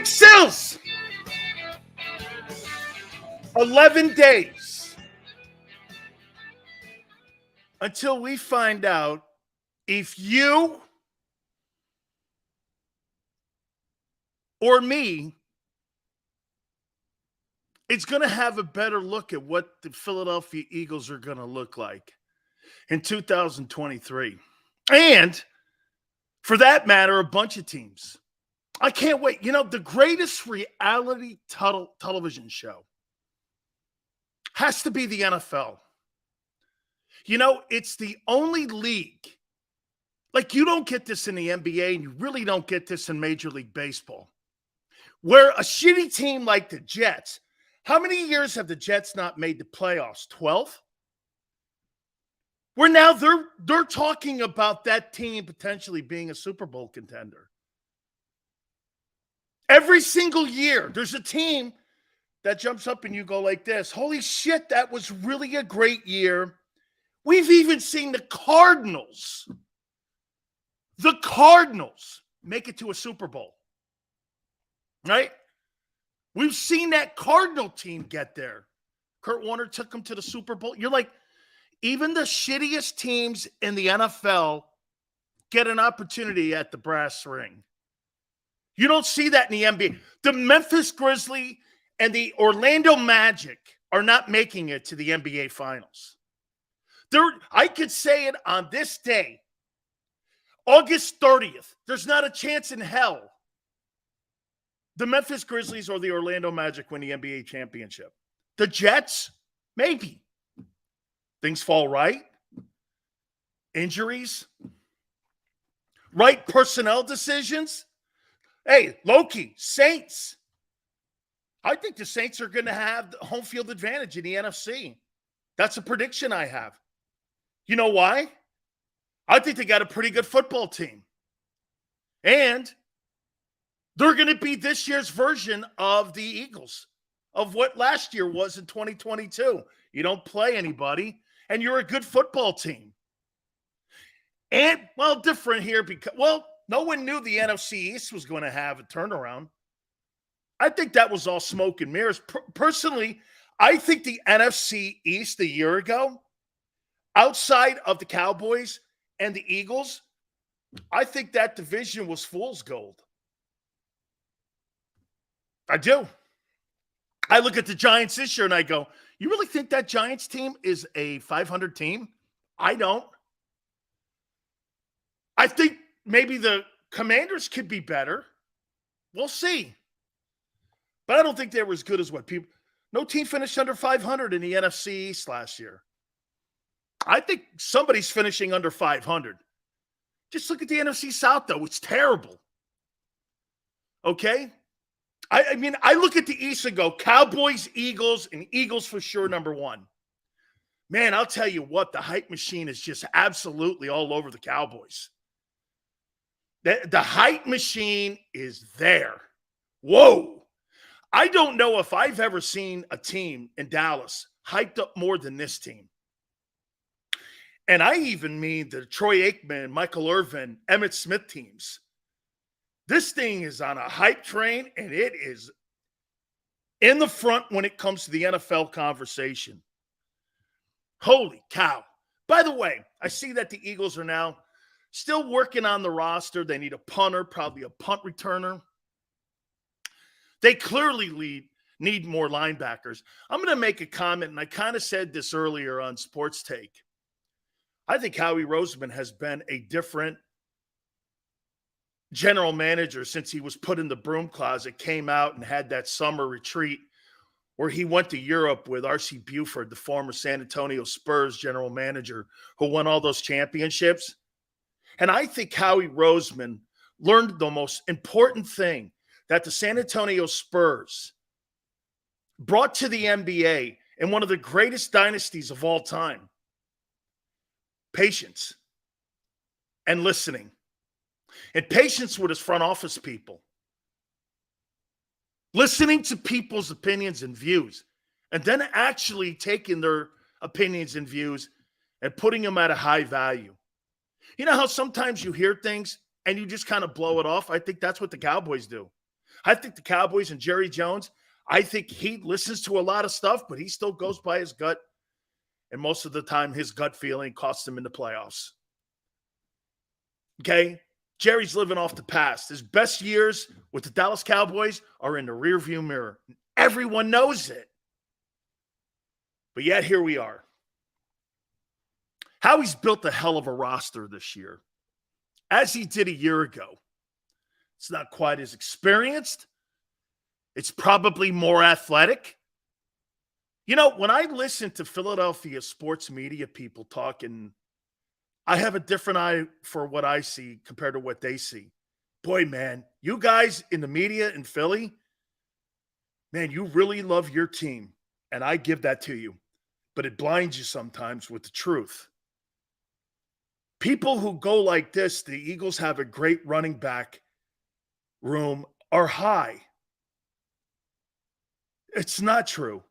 Mike Sills. 11 days until we find out if you or me is going to have a better look at what the Philadelphia Eagles are going to look like in 2023. And for that matter, a bunch of teams. I can't wait. You know, the greatest reality television show has to be the NFL. You know, it's the only league. Like, you don't get this in the NBA, and you really don't get this in Major League Baseball, where a shitty team like the Jets, how many years have the Jets not made the playoffs? 12? Where now they're talking about that team potentially being a Super Bowl contender. Every single year, there's a team that jumps up and you go like this, holy shit, that was really a great year. We've even seen the Cardinals make it to a Super Bowl, right? We've seen that Cardinal team get there. Kurt Warner took them to the Super Bowl. You're like, even the shittiest teams in the NFL get an opportunity at the brass ring. You don't see that in the NBA. The Memphis Grizzlies and the Orlando Magic are not making it to the NBA Finals. I could say it on this day, August 30th. There's not a chance in hell the Memphis Grizzlies or the Orlando Magic win the NBA championship. The Jets, maybe. Things fall right. Injuries. Right personnel decisions. Hey, Loki, Saints. I think the Saints are going to have the home field advantage in the NFC. That's a prediction I have. You know why? I think they got a pretty good football team. And they're going to be this year's version of the Eagles, of what last year was in 2022. You don't play anybody, and you're a good football team. And, well, different here because, well, no one knew the NFC East was going to have a turnaround. I think that was all smoke and mirrors. Personally, I think the NFC East a year ago, outside of the Cowboys and the Eagles, I think that division was fool's gold. I do. I look at the Giants this year and I go, you really think that Giants team is a 500 team? I don't. I think maybe the Commanders could be better. We'll see. But I don't think they were as good as what people. No team finished under 500 in the NFC East last year. I think somebody's finishing under 500. Just look at the NFC South, though. It's terrible. Okay? I mean, I look at the East and go, Cowboys, Eagles, and Eagles for sure number one. Man, I'll tell you what, the hype machine is just absolutely all over the Cowboys. The hype machine is there. Whoa. I don't know if I've ever seen a team in Dallas hyped up more than this team. And I even mean the Troy Aikman, Michael Irvin, Emmitt Smith teams. This thing is on a hype train, and it is in the front when it comes to the NFL conversation. Holy cow. By the way, I see that the Eagles are now still working on the roster. They need a punter, probably a punt returner. They clearly need more linebackers. I'm going to make a comment, and I kind of said this earlier on Sports Take. I think Howie Roseman has been a different general manager since he was put in the broom closet, came out and had that summer retreat where he went to Europe with R.C. Buford, the former San Antonio Spurs general manager who won all those championships. And I think Howie Roseman learned the most important thing that the San Antonio Spurs brought to the NBA in one of the greatest dynasties of all time. Patience and listening. And patience with his front office people. Listening to people's opinions and views. And then actually taking their opinions and views and putting them at a high value. You know how sometimes you hear things and you just kind of blow it off? I think that's what the Cowboys do. I think the Cowboys and Jerry Jones, I think he listens to a lot of stuff, but he still goes by his gut. And most of the time, his gut feeling costs him in the playoffs. Okay? Jerry's living off the past. His best years with the Dallas Cowboys are in the rearview mirror. Everyone knows it. But yet, here we are. Howie's built a hell of a roster this year, as he did a year ago. It's not quite as experienced. It's probably more athletic. You know, when I listen to Philadelphia sports media people talking, I have a different eye for what I see compared to what they see. Boy, man, you guys in the media in Philly, man, you really love your team, and I give that to you. But it blinds you sometimes with the truth. People who go like this, the Eagles have a great running back room, are high. It's not true.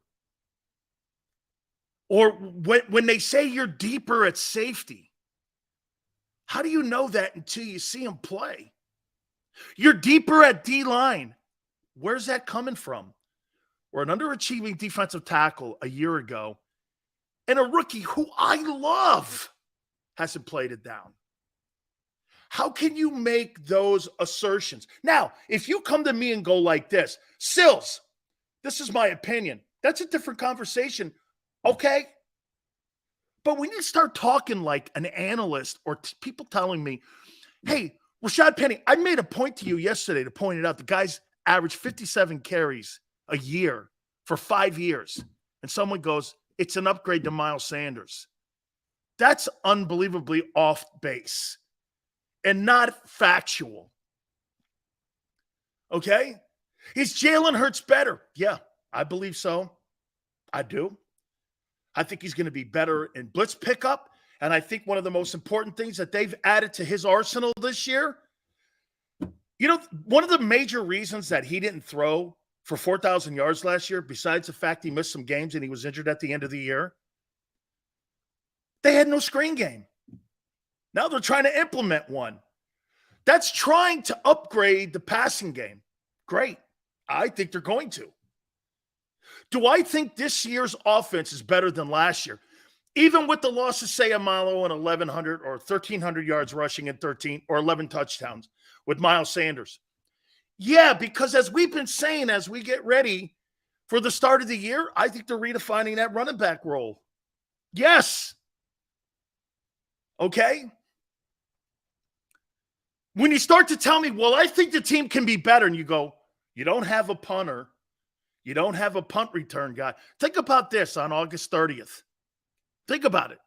Or when they say you're deeper at safety, how do you know that until you see them play? You're deeper at D-line. Where's that coming from? Or an underachieving defensive tackle a year ago, and a rookie who I love hasn't played it down. How can you make those assertions? Now, if you come to me and go like this, Sills, this is my opinion, that's a different conversation. Okay? But when you start talking like an analyst or people telling me, hey, Rashad Penny, I made a point to you yesterday to point it out. The guy's averaged 57 carries a year for 5 years. And someone goes, it's an upgrade to Miles Sanders. That's unbelievably off base and not factual. Okay? Is Jalen Hurts better? Yeah, I believe so. I do. I think he's going to be better in blitz pickup. And I think one of the most important things that they've added to his arsenal this year, you know, one of the major reasons that he didn't throw for 4,000 yards last year, besides the fact he missed some games and he was injured at the end of the year, they had no screen game. Now they're trying to implement one. That's trying to upgrade the passing game. Great. I think they're going to. Do I think this year's offense is better than last year? Even with the loss of Sayamalo and 1,100 or 1,300 yards rushing and 13 or 11 touchdowns with Miles Sanders. Yeah, because as we've been saying, as we get ready for the start of the year, I think they're redefining that running back role. Yes. Okay. When you start to tell me, well, I think the team can be better, and you go, you don't have a punter. You don't have a punt return guy. Think about this on August 30th. Think about it.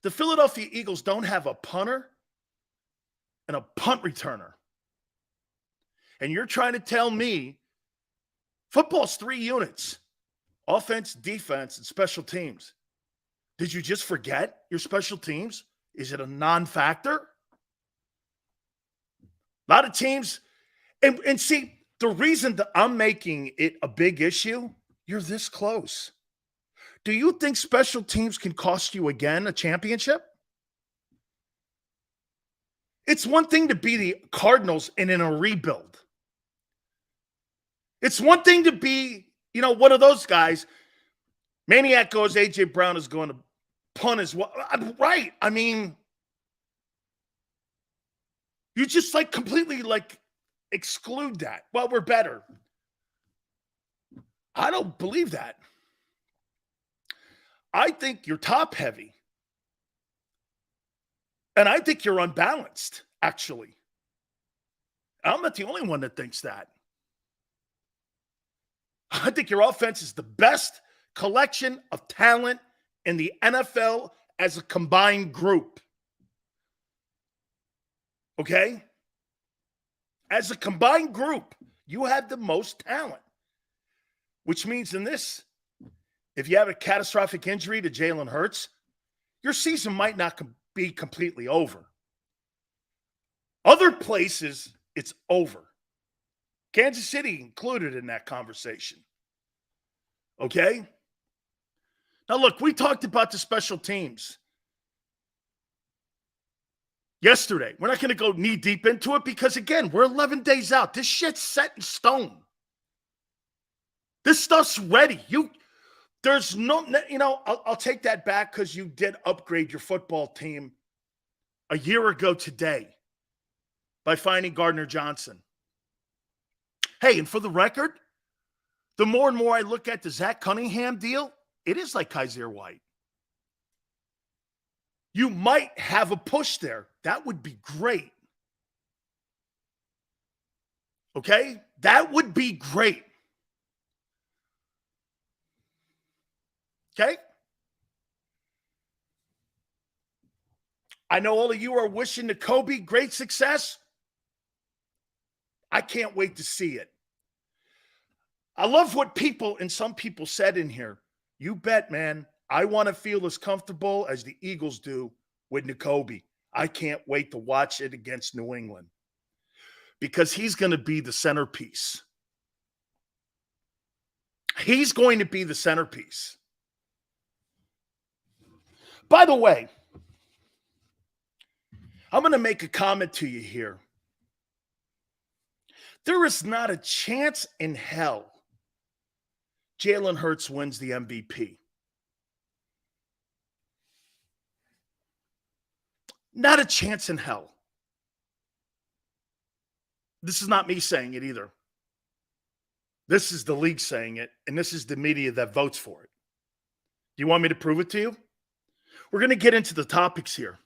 The Philadelphia Eagles don't have a punter and a punt returner. And you're trying to tell me football's 3 units: offense, defense, and special teams. Did you just forget your special teams? Is it a non-factor? A lot of teams, and see, the reason that I'm making it a big issue, you're this close. Do you think special teams can cost you again a championship? It's one thing to be the Cardinals and in a rebuild. It's one thing to be, you know, one of those guys. Maniac goes, A.J. Brown is going to punt as well. Right. I mean, you just like completely like exclude that. Well, we're better. I don't believe that. I think you're top heavy. And I think you're unbalanced, actually. I'm not the only one that thinks that. I think your offense is the best collection of talent in the NFL as a combined group. Okay? As a combined group, you have the most talent. Which means in this, if you have a catastrophic injury to Jalen Hurts, your season might not be completely over. Other places, it's over. Kansas City included in that conversation. Okay? Now, look, we talked about the special teams. yesterday. We're not going to go knee deep into it because, again, we're 11 days out. This shit's set in stone. This stuff's ready. There's no, I'll take that back because you did upgrade your football team a year ago today by finding Gardner Johnson. Hey, and for the record, the more and more I look at the Zach Cunningham deal, it is like Kaiser White. You might have a push there. That would be great. Okay? That would be great. Okay? I know all of you are wishing to Kobe great success. I can't wait to see it. I love what some people said in here. You bet, man. I want to feel as comfortable as the Eagles do with Nakobe. I can't wait to watch it against New England because he's going to be the centerpiece. He's going to be the centerpiece. By the way, I'm going to make a comment to you here. There is not a chance in hell Jalen Hurts wins the MVP. Not a chance in hell. This is not me saying it either. This is the league saying it, and this is the media that votes for it. Do you want me to prove it to you? We're going to get into the topics here.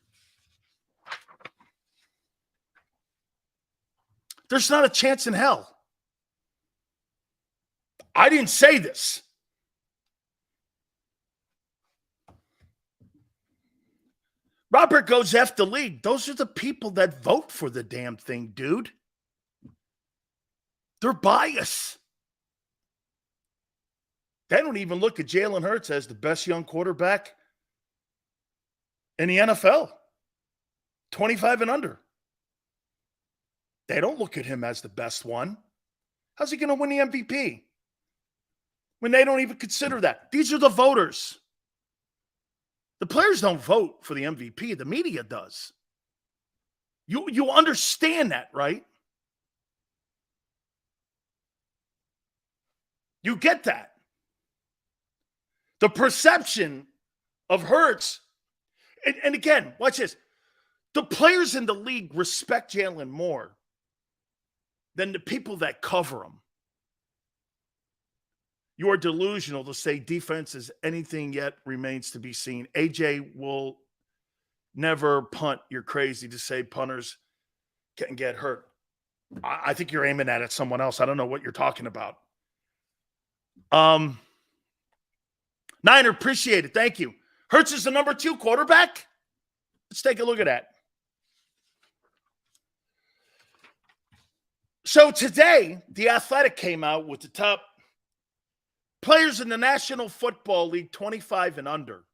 There's not a chance in hell. I didn't say this. Robert goes F the league. Those are the people that vote for the damn thing, dude. They're biased. They don't even look at Jalen Hurts as the best young quarterback in the NFL. 25 and under. They don't look at him as the best one. How's he going to win the MVP? When they don't even consider that. These are the voters. The players don't vote for the MVP. The media does. You understand that, right? You get that. The perception of Hurts, and again, watch this. The players in the league respect Jalen more than the people that cover him. You are delusional to say defense is anything yet remains to be seen. AJ will never punt. You're crazy to say punters can get hurt. I think you're aiming at someone else. I don't know what you're talking about. Niner, appreciate it. Thank you. Hurts is the number 2 quarterback? Let's take a look at that. So today, The Athletic came out with the top players in the National Football League 25 and under.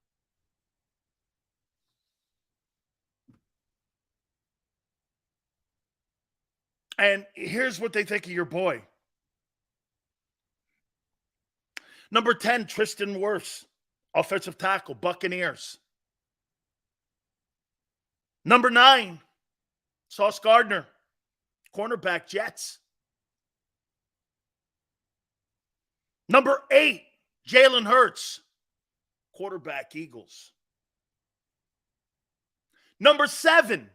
And here's what they think of your boy. Number 10, Tristan Wirfs, offensive tackle, Buccaneers. Number 9, Sauce Gardner, cornerback, Jets. Number 8, Jalen Hurts, quarterback, Eagles. Number 7,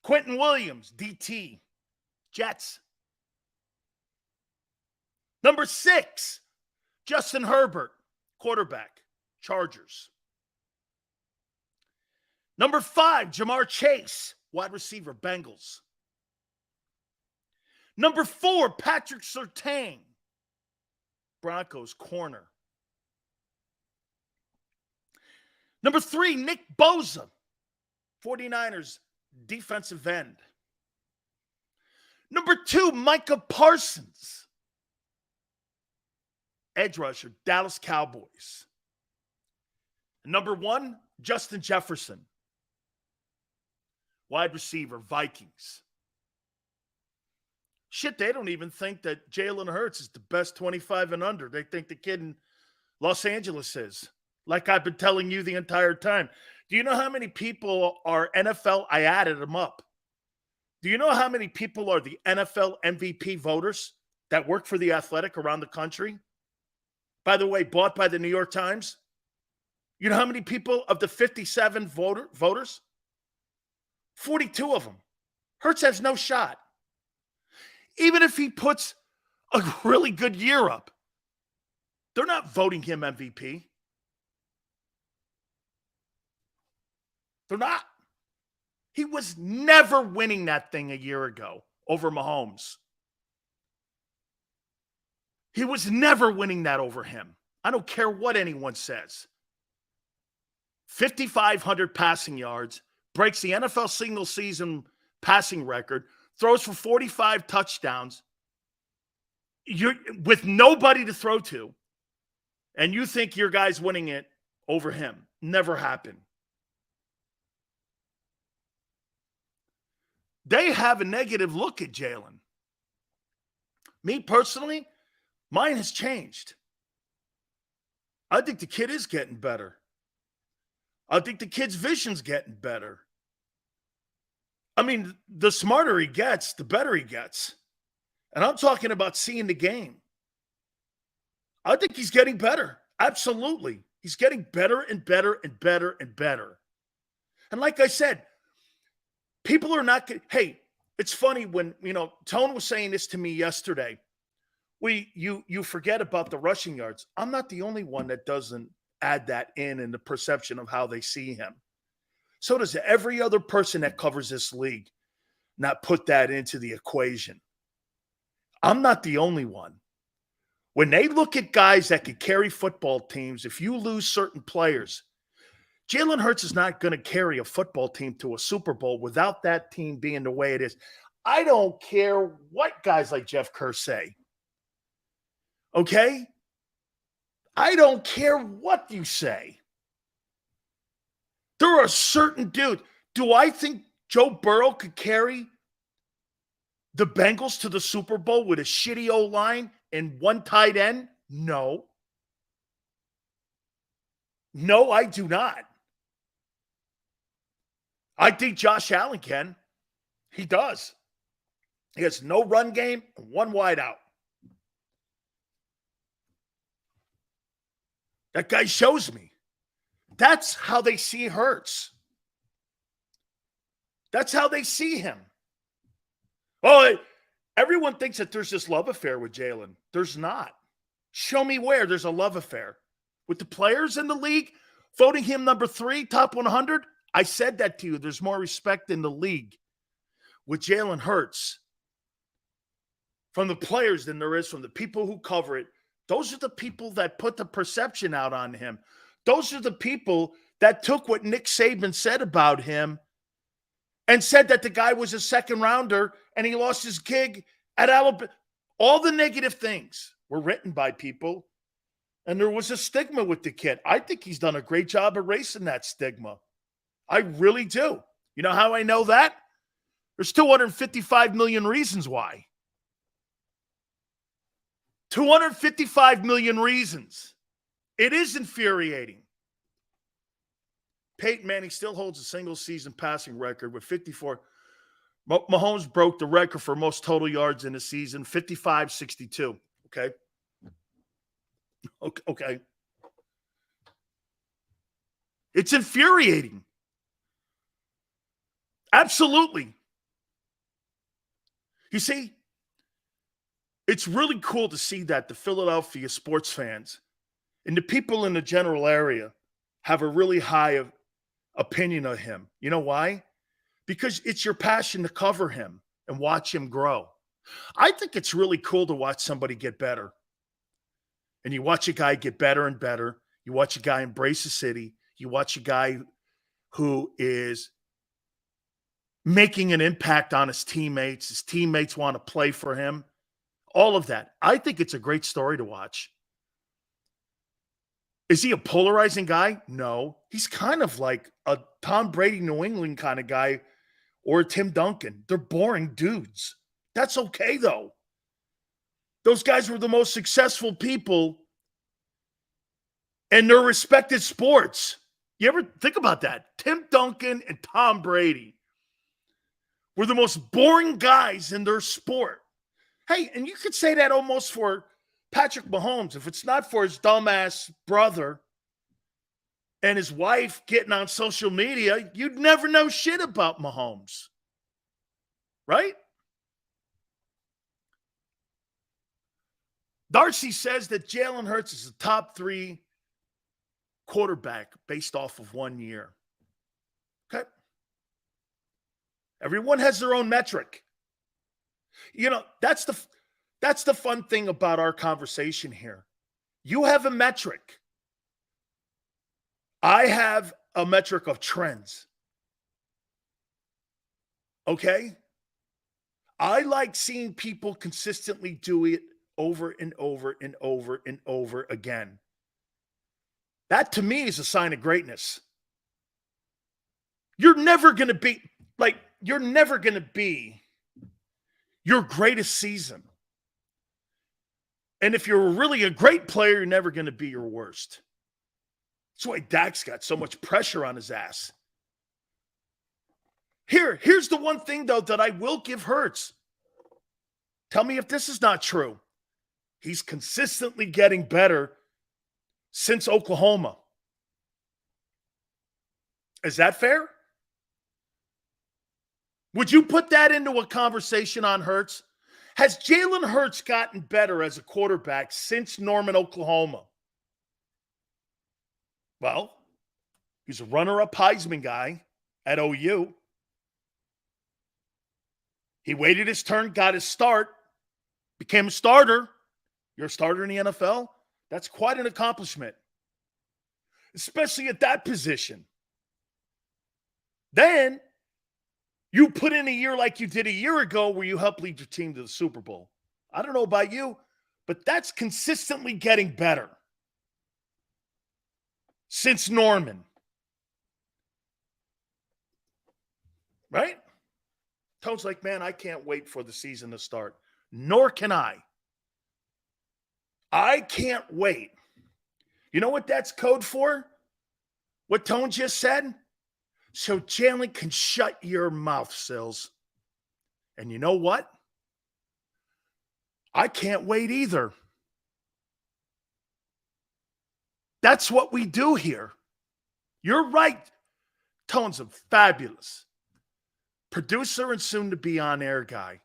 Quentin Williams, DT, Jets. Number 6, Justin Herbert, quarterback, Chargers. Number 5, Jamar Chase, wide receiver, Bengals. Number 4, Patrick Surtain, Broncos, corner. Number 3, Nick Bosa, 49ers, defensive end. Number 2, Micah Parsons, edge rusher, Dallas Cowboys. Number 1, Justin Jefferson, wide receiver, Vikings. Shit, they don't even think that Jalen Hurts is the best 25 and under. They think the kid in Los Angeles is. Like I've been telling you the entire time. Do you know how many people are NFL? I added them up. Do you know how many people are the NFL MVP voters that work for The Athletic around the country? By the way, bought by the New York Times. You know how many people of the 57 voters? 42 of them. Hurts has no shot. Even if he puts a really good year up, they're not voting him MVP. They're not. He was never winning that thing a year ago over Mahomes. He was never winning that over him. I don't care what anyone says. 5,500 passing yards, breaks the NFL single season passing record, throws for 45 touchdowns. You're with nobody to throw to, and you think your guy's winning it over him. Never happened. They have a negative look at Jalen. Me personally, mine has changed. I think the kid is getting better. I think the kid's vision's getting better. I mean, the smarter he gets, the better he gets. And I'm talking about seeing the game. I think he's getting better. Absolutely. He's getting better and better and better and better. And like I said, people are not – hey, it's funny when, Tone was saying this to me yesterday. You forget about the rushing yards. I'm not the only one that doesn't add that in the perception of how they see him. So does every other person that covers this league not put that into the equation. I'm not the only one. When they look at guys that could carry football teams, if you lose certain players, Jalen Hurts is not going to carry a football team to a Super Bowl without that team being the way it is. I don't care what guys like Jeff Kerr say. Okay? I don't care what you say. There are certain dudes. Do I think Joe Burrow could carry the Bengals to the Super Bowl with a shitty O-line and one tight end? No. No, I do not. I think Josh Allen can. He does. He has no run game and one wide out. That guy shows me. That's how they see Hurts. That's how they see him. Oh, everyone thinks that there's this love affair with Jalen. There's not. Show me where there's a love affair. With the players in the league, voting him number 3, top 100, I said that to you. There's more respect in the league with Jalen Hurts from the players than there is from the people who cover it. Those are the people that put the perception out on him. Those are the people that took what Nick Saban said about him and said that the guy was a second rounder and he lost his gig at Alabama. All the negative things were written by people, and there was a stigma with the kid. I think he's done a great job erasing that stigma. I really do. You know how I know that? There's 255 million reasons why. 255 million reasons. It is infuriating. Peyton Manning still holds a single-season passing record with 54. Mahomes broke the record for most total yards in a season, 55-62. Okay. It's infuriating. Absolutely. You see, it's really cool to see that the Philadelphia sports fans and the people in the general area have a really high opinion of him. You know why? Because it's your passion to cover him and watch him grow. I think it's really cool to watch somebody get better. And you watch a guy get better and better. You watch a guy embrace the city. You watch a guy who is making an impact on his teammates. His teammates want to play for him. All of that. I think it's a great story to watch. Is he a polarizing guy? No. He's kind of like a Tom Brady, New England kind of guy, or a Tim Duncan. They're boring dudes. That's okay, though. Those guys were the most successful people in their respected sports. You ever think about that? Tim Duncan and Tom Brady were the most boring guys in their sport. Hey, and you could say that almost for Patrick Mahomes. If it's not for his dumbass brother and his wife getting on social media, you'd never know shit about Mahomes. Right? Darcy says that Jalen Hurts is a top 3 quarterback based off of 1 year. Okay. Everyone has their own metric. You know, that's the fun thing about our conversation here. You have a metric. I have a metric of trends. Okay? I like seeing people consistently do it over and over and over and over again. That to me is a sign of greatness. You're never going to be your greatest season. And if you're really a great player, you're never going to be your worst. That's why Dak's got so much pressure on his ass. Here's the one thing, though, that I will give Hurts. Tell me if this is not true. He's consistently getting better since Oklahoma. Is that fair? Would you put that into a conversation on Hurts? Has Jalen Hurts gotten better as a quarterback since Norman, Oklahoma? Well, he's a runner-up Heisman guy at OU. He waited his turn, got his start, became a starter. You're a starter in the NFL? That's quite an accomplishment, especially at that position. Then you put in a year like you did a year ago where you helped lead your team to the Super Bowl. I don't know about you, but that's consistently getting better since Norman. Right? Toad's like, man, I can't wait for the season to start. Nor can I. I can't wait. You know what that's code for? What Tone just said? So Jalen can shut your mouth, Sills. And you know what? I can't wait either. That's what we do here. You're right. Tone's a fabulous producer and soon-to-be on-air guy.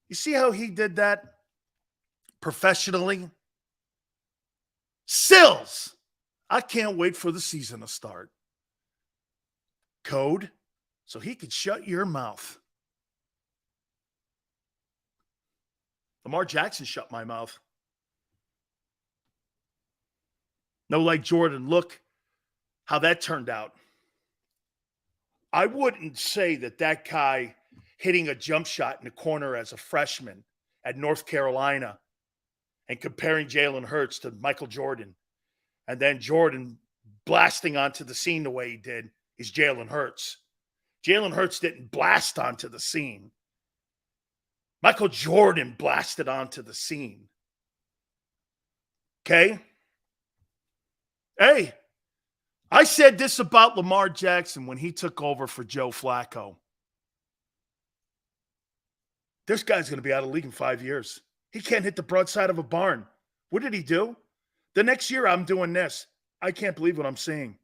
You see how he did that professionally? Sills, I can't wait for the season to start. Code, so he could shut your mouth. Lamar Jackson shut my mouth. No, like Jordan, look how that turned out. I wouldn't say that guy hitting a jump shot in the corner as a freshman at North Carolina and comparing Jalen Hurts to Michael Jordan, and then Jordan blasting onto the scene the way he did, is Jalen Hurts. Jalen Hurts didn't blast onto the scene. Michael Jordan blasted onto the scene. Okay? Hey, I said this about Lamar Jackson when he took over for Joe Flacco. This guy's going to be out of the league in 5 years. He can't hit the broadside of a barn. What did he do? The next year, I'm doing this. I can't believe what I'm seeing.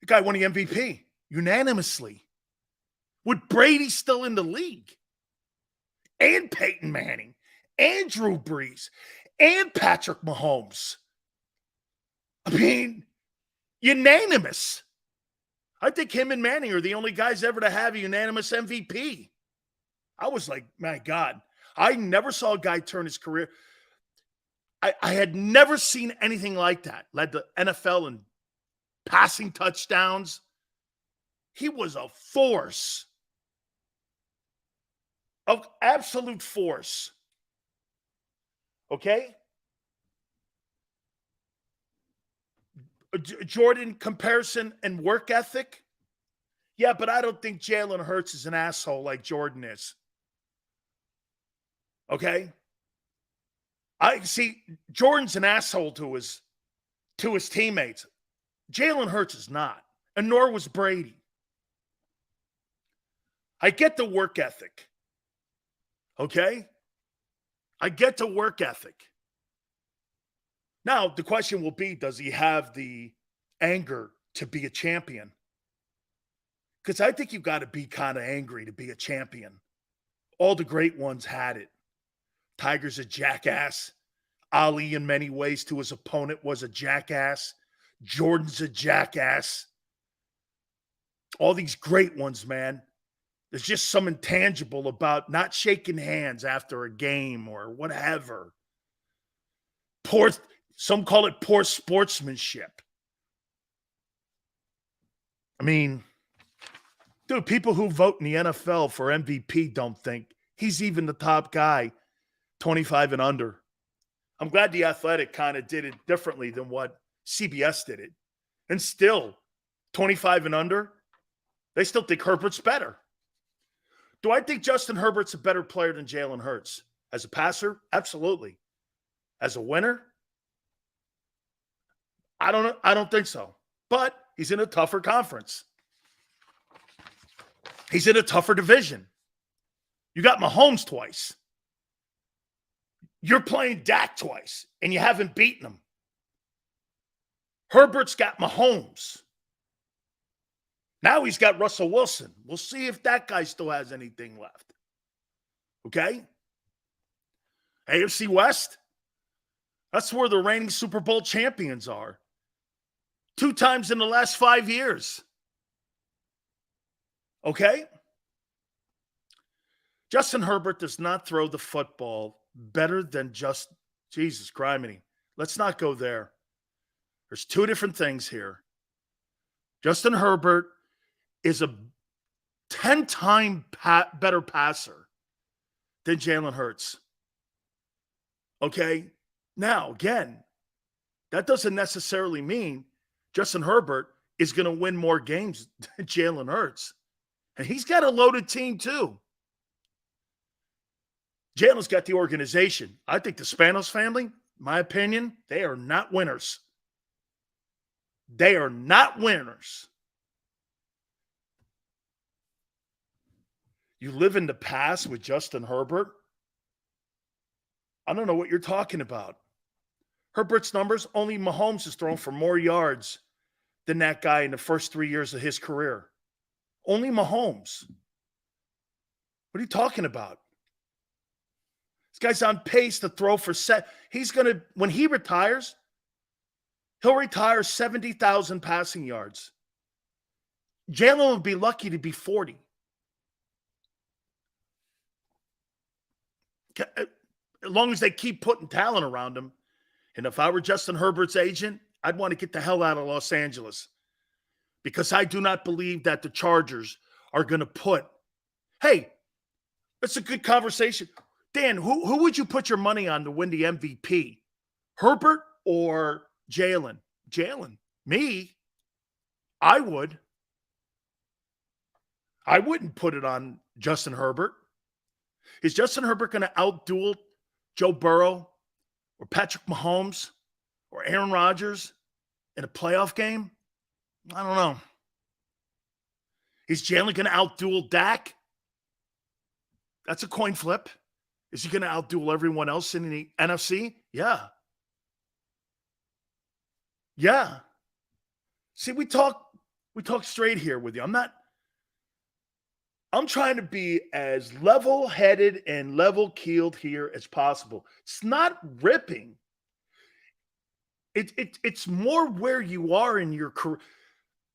The guy won the MVP unanimously with Brady still in the league, and Peyton Manning, and Drew Brees, and Patrick Mahomes. I mean, unanimous. I think him and Manning are the only guys ever to have a unanimous MVP. I was like, my God, I never saw a guy turn his career. I had never seen anything like that. Led the NFL in passing touchdowns. He was a force. Of absolute force. Okay? Jordan comparison and work ethic. Yeah, but I don't think Jalen Hurts is an asshole like Jordan is. Okay? I see Jordan's an asshole to his teammates. Jalen Hurts is not, and nor was Brady. I get the work ethic. Okay? I get the work ethic. Now, the question will be, does he have the anger to be a champion? Because I think you've got to be kind of angry to be a champion. All the great ones had it. Tiger's a jackass. Ali, in many ways, to his opponent, was a jackass. Jordan's a jackass. All these great ones, man. There's just some intangible about not shaking hands after a game or whatever. Some call it poor sportsmanship. I mean, dude, people who vote in the NFL for MVP don't think he's even the top guy, 25 and under. I'm glad The Athletic kind of did it differently than what CBS did it. And still, 25 and under, they still think Herbert's better. Do I think Justin Herbert's a better player than Jalen Hurts? As a passer? Absolutely. As a winner? I don't think so. But he's in a tougher conference. He's in a tougher division. You got Mahomes twice. You're playing Dak twice, and you haven't beaten him. Herbert's got Mahomes. Now he's got Russell Wilson. We'll see if that guy still has anything left. Okay? AFC West, that's where the reigning Super Bowl champions are. 2 times in the last 5 years. Okay? Justin Herbert does not throw the football better than Jesus criminy. Let's not go there. There's 2 different things here. Justin Herbert is a 10-time better passer than Jalen Hurts. Okay? Now, again, that doesn't necessarily mean Justin Herbert is going to win more games than Jalen Hurts. And he's got a loaded team too. Jalen's got the organization. I think the Spanos family, my opinion, they are not winners. They are not winners. You live in the past with Justin Herbert? I don't know what you're talking about. Herbert's numbers, only Mahomes has thrown for more yards than that guy in the first 3 years of his career. Only Mahomes. What are you talking about? This guy's on pace to throw for when he retires, he'll retire 70,000 passing yards. Jalen will be lucky to be 40. As long as they keep putting talent around him. And if I were Justin Herbert's agent, I'd want to get the hell out of Los Angeles. Because I do not believe that the Chargers are going to put, hey, it's a good conversation. Dan, who would you put your money on to win the MVP? Herbert or Jalen? Jalen. Me? I would. I wouldn't put it on Justin Herbert. Is Justin Herbert going to outduel Joe Burrow or Patrick Mahomes or Aaron Rodgers in a playoff game? I don't know. Is Jalen going to outduel Dak? That's a coin flip. Is he going to outduel everyone else in the NFC? Yeah. Yeah. See, we talk straight here with you. I'm trying to be as level-headed and level-keeled here as possible. It's not ripping. It's more where you are in your career.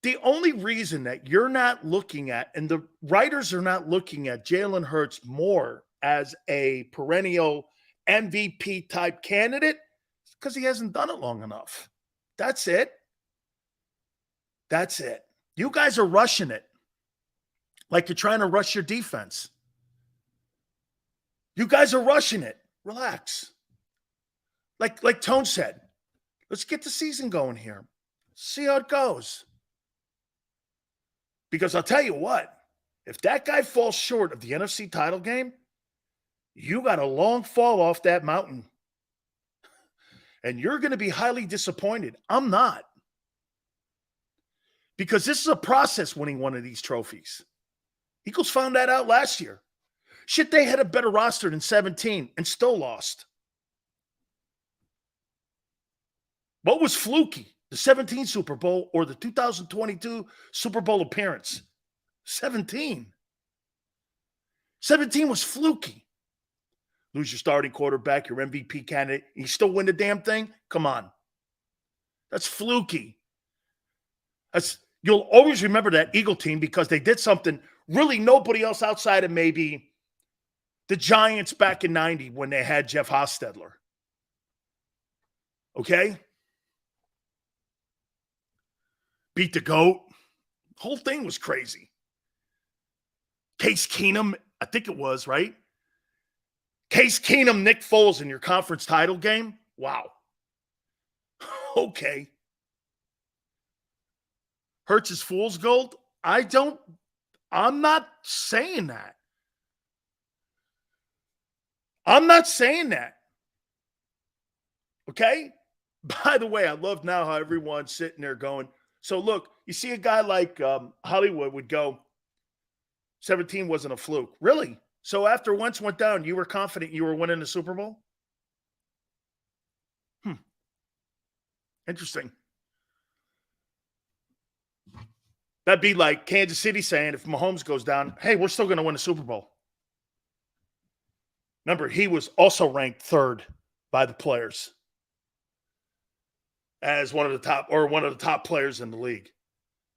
The only reason that you're not looking at, and the writers are not looking at Jalen Hurts more as a perennial MVP type candidate, is because he hasn't done it long enough. That's it. That's it. You guys are rushing it like you're trying to rush your defense. You guys are rushing it. Relax. Like Tone said, let's get the season going here. See how it goes. Because I'll tell you what, if that guy falls short of the NFC title game, you got a long fall off that mountain. And you're going to be highly disappointed. I'm not. Because this is a process winning one of these trophies. Eagles found that out last year. Shit, they had a better roster than 17 and still lost. What was fluky? The 17 Super Bowl or the 2022 Super Bowl appearance? 17. 17 was fluky. Lose your starting quarterback, your MVP candidate, and you still win the damn thing? Come on. That's fluky. You'll always remember that Eagle team because they did something really nobody else outside of maybe the Giants back in 90 when they had Jeff Hostetler. Okay? Beat the GOAT. Whole thing was crazy. Case Keenum, I think it was, right? Case Keenum, Nick Foles in your conference title game? Wow. Okay. Hurts is fool's gold? I'm not saying that. I'm not saying that. Okay? By the way, I love now how everyone's sitting there going, so look, you see a guy like Hollywood would go, 17 wasn't a fluke. Really? So after Wentz went down, you were confident you were winning the Super Bowl? Interesting. That'd be like Kansas City saying if Mahomes goes down, hey, we're still going to win the Super Bowl. Remember, he was also ranked third by the players as one of the top players in the league.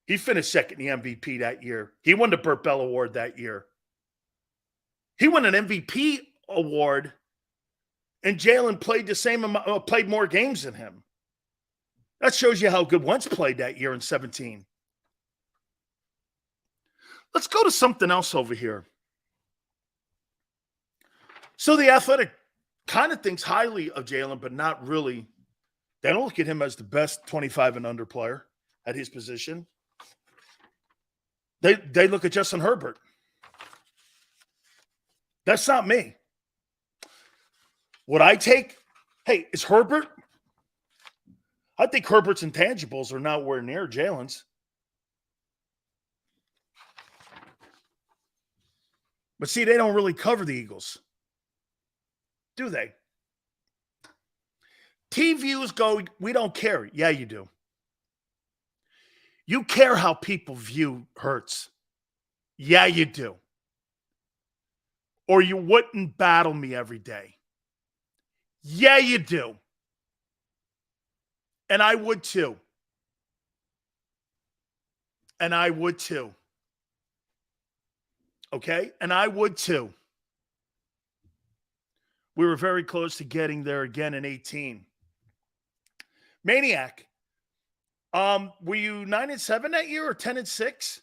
He finished second in the MVP that year. He won the Burt Bell Award that year. He won an MVP award, and Jalen played more games than him. That shows you how good Wentz played that year in 17. Let's go to something else over here. So the Athletic kind of thinks highly of Jalen, but not really. They don't look at him as the best 25 and under player at his position. They look at Justin Herbert. That's not me. Would I take, hey, is Herbert? I think Herbert's intangibles are nowhere near Jalen's. But see, they don't really cover the Eagles. Do they? T-views go, we don't care. Yeah, you do. You care how people view Hurts. Yeah, you do. Or you wouldn't battle me every day. Yeah, you do. And I would too. And I would too. Okay? And I would too. We were very close to getting there again in 18. Maniac. Were you 9-7 that year or 10-6?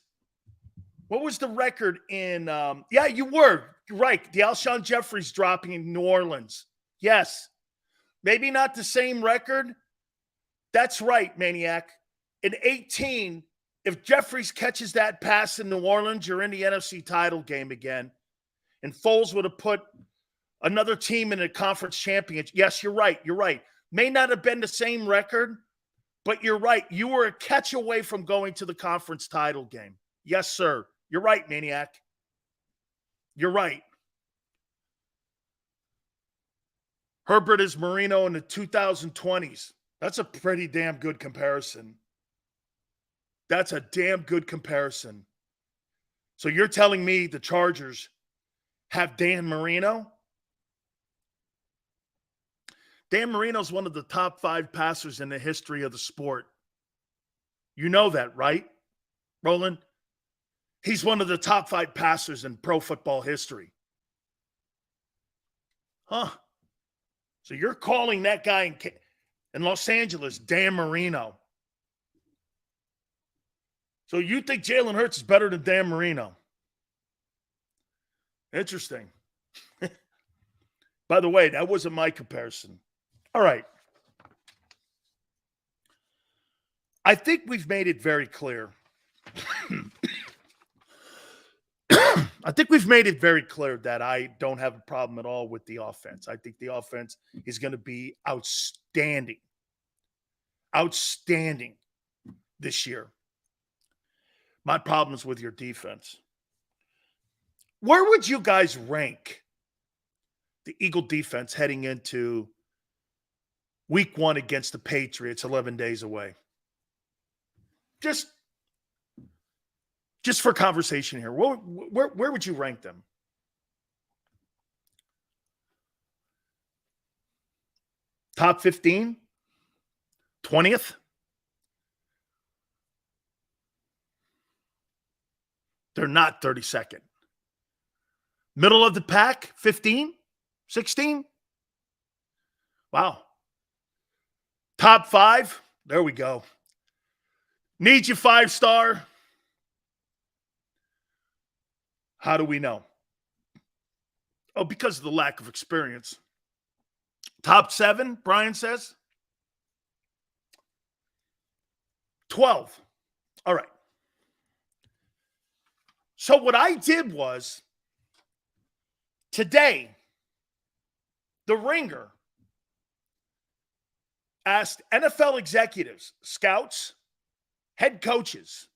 What was the record in yeah, you were. You're right. The Alshon Jeffries dropping in New Orleans. Yes. Maybe not the same record. That's right, Maniac. In 18, if Jeffries catches that pass in New Orleans, you're in the NFC title game again. And Foles would have put another team in a conference championship. Yes, you're right. You're right. May not have been the same record, but you're right. You were a catch away from going to the conference title game. Yes, sir. You're right, Maniac. You're right. Herbert is Marino in the 2020s. That's a pretty damn good comparison. That's a damn good comparison. So you're telling me the Chargers have Dan Marino? Dan Marino's one of the top 5 passers in the history of the sport. You know that, right, Roland? He's one of the top 5 passers in pro football history. Huh. So you're calling that guy in Los Angeles Dan Marino. So you think Jalen Hurts is better than Dan Marino? Interesting. By the way, that wasn't my comparison. All right. I think we've made it very clear. I think we've made it very clear that I don't have a problem at all with the offense. I think the offense is going to be outstanding. Outstanding this year. my problems with your defense. Where would you guys rank the Eagle defense heading into week 1 against the Patriots 11 days away? Just for conversation here, where would you rank them? Top 15? 20th? They're not 32nd. Middle of the pack? 15? 16? Wow. Top 5? There we go. Need you 5-star? How do we know? Oh, because of the lack of experience. Top 7, Brian says. 12. All right. So what I did was, today, The Ringer asked NFL executives, scouts, head coaches,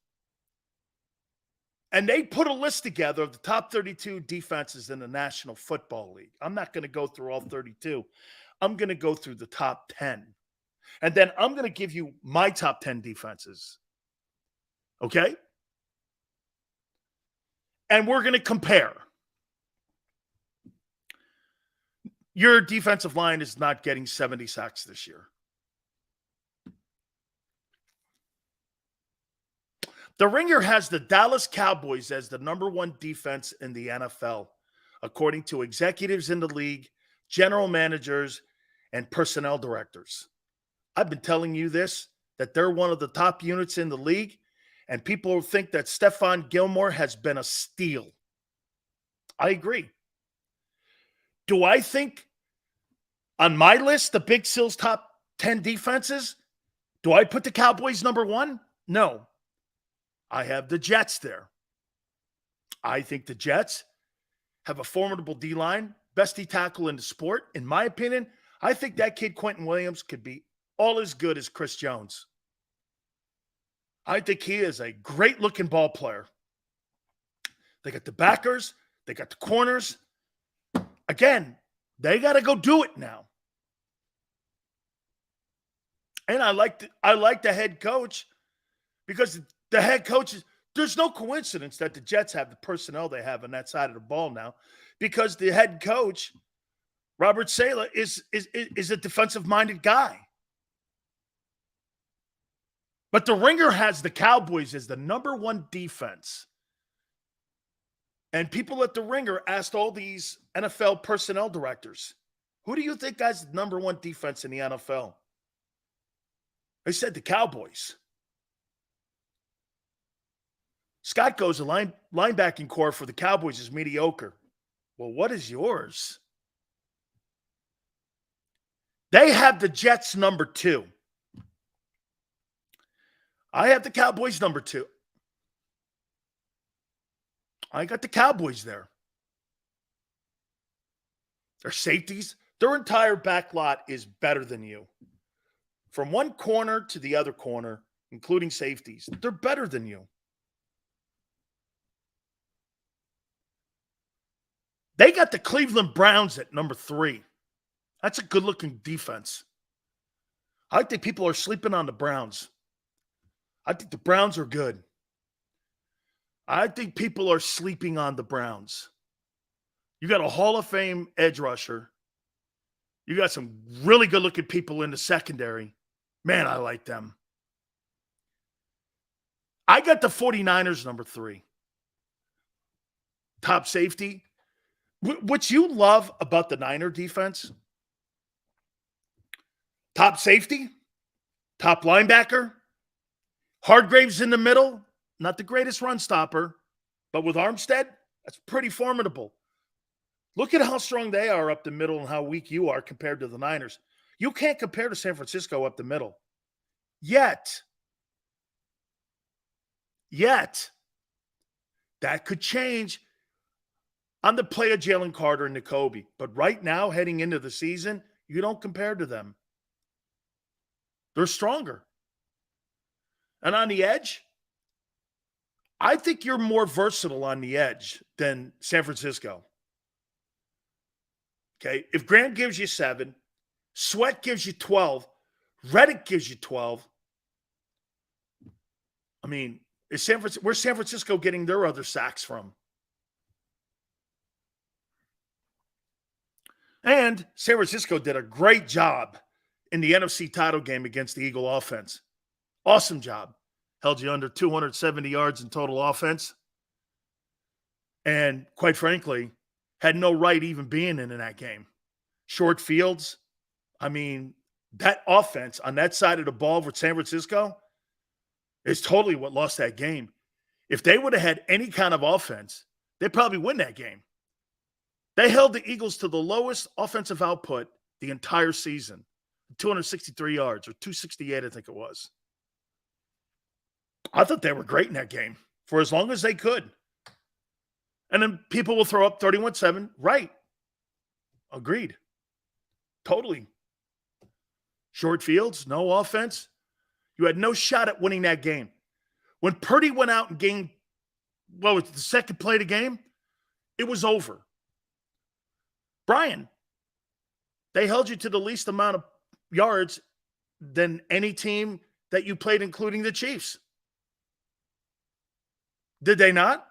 and they put a list together of the top 32 defenses in the National Football League. I'm not going to go through all 32. I'm going to go through the top 10. And then I'm going to give you my top 10 defenses. Okay? And we're going to compare. Your defensive line is not getting 70 sacks this year. The Ringer has the Dallas Cowboys as the number 1 defense in the NFL, according to executives in the league, general managers, and personnel directors. I've been telling you this, that they're one of the top units in the league, and people think that Stephon Gilmore has been a steal. I agree. Do I think on my list, the Big Sil's top 10 defenses, do I put the Cowboys number 1? No. I have the Jets there. I think the Jets have a formidable D-line, best D-tackle in the sport. In my opinion, I think that kid Quentin Williams could be all as good as Chris Jones. I think he is a great-looking ball player. They got the backers. They got the corners. Again, they got to go do it now. And I like the head coach because the head coach is, there's no coincidence that the Jets have the personnel they have on that side of the ball now, because the head coach, Robert Saleh, is a defensive-minded guy. But the Ringer has the Cowboys as the number 1 defense. And people at the Ringer asked all these NFL personnel directors, who do you think has the number 1 defense in the NFL? They said the Cowboys. Scott goes, the linebacking core for the Cowboys is mediocre. Well, what is yours? They have the Jets number 2. I have the Cowboys number 2. I got the Cowboys there. Their safeties, their entire back lot is better than you. From one corner to the other corner, including safeties, they're better than you. They got the Cleveland Browns at number 3. That's a good-looking defense. I think people are sleeping on the Browns. I think the Browns are good. I think people are sleeping on the Browns. You got a Hall of Fame edge rusher. You got some really good-looking people in the secondary. Man, I like them. I got the 49ers number 3. Top safety. What you love about the Niner defense, top safety, top linebacker, Hargraves in the middle, not the greatest run stopper, but with Armstead, that's pretty formidable. Look at how strong they are up the middle and how weak you are compared to the Niners. You can't compare to San Francisco up the middle. Yet. That could change on the play of Jalen Carter and Nakobe. But right now, heading into the season, you don't compare to them. They're stronger. And on the edge, I think you're more versatile on the edge than San Francisco. Okay. If Graham gives you 7, Sweat gives you 12, Reddick gives you 12. I mean, where's San Francisco getting their other sacks from? And San Francisco did a great job in the NFC title game against the Eagle offense. Awesome job. Held you under 270 yards in total offense. And quite frankly, had no right even being in that game. Short fields. I mean, that offense on that side of the ball for San Francisco is totally what lost that game. If they would have had any kind of offense, they'd probably win that game. They held the Eagles to the lowest offensive output the entire season, 263 yards or 268, I think it was. I thought they were great in that game for as long as they could. And then people will throw up 31-7. Right. Agreed. Totally. Short fields, no offense. You had no shot at winning that game. When Purdy went out and gained, what was it, the second play of the game? It was over. Brian, they held you to the least amount of yards than any team that you played, including the Chiefs. Did they not?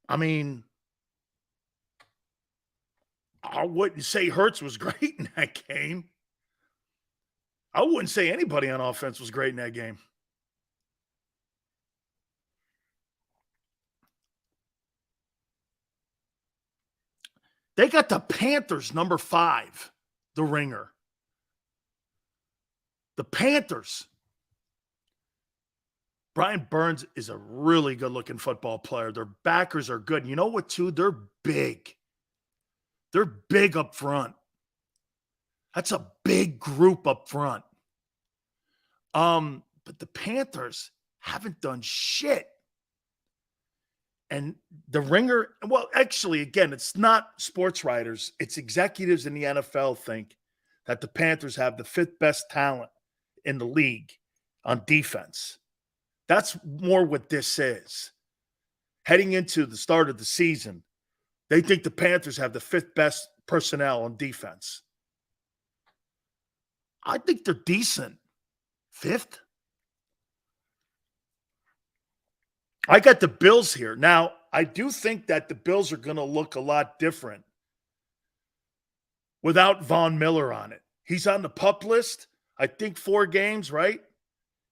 I mean, I wouldn't say Hurts was great in that game. I wouldn't say anybody on offense was great in that game. They got the Panthers number 5, the Ringer. The Panthers. Brian Burns is a really good-looking football player. Their backers are good. You know what, too? They're big. They're big up front. That's a big group up front. But the Panthers haven't done shit. And the Ringer, well, actually, again, it's not sports writers. It's executives in the NFL think that the Panthers have the 5th best talent in the league on defense. That's more what this is. Heading into the start of the season, they think the Panthers have the 5th best personnel on defense. I think they're decent. 5th? I got the Bills here. Now, I do think that the Bills are going to look a lot different without Von Miller on it. He's on the PUP list, I think 4 games, right?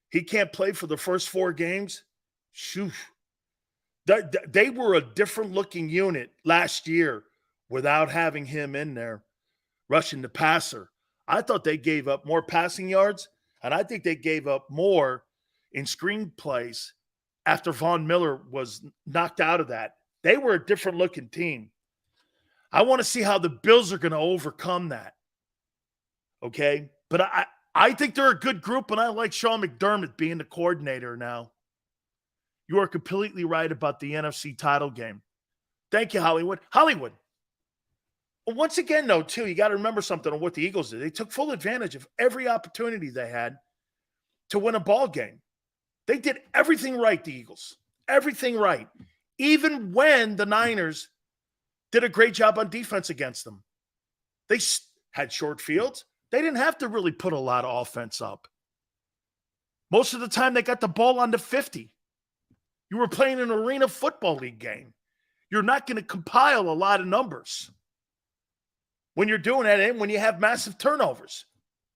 He can't play for the first 4 games. Shoo. They were a different looking unit last year without having him in there rushing the passer. I thought they gave up more passing yards, and I think they gave up more in screenplays after Von Miller was knocked out of that. They were a different looking team. I want to see how the Bills are going to overcome that. Okay? But I think they're a good group, and I like Sean McDermott being the coordinator now. You are completely right about the NFC title game. Thank you, Hollywood. Hollywood. Once again, though, too, you got to remember something on what the Eagles did. They took full advantage of every opportunity they had to win a ball game. They did everything right, the Eagles. Everything right. Even when the Niners did a great job on defense against them. They had short fields. They didn't have to really put a lot of offense up. Most of the time, they got the ball on the 50. You were playing an arena football league game. You're not going to compile a lot of numbers when you're doing that and when you have massive turnovers.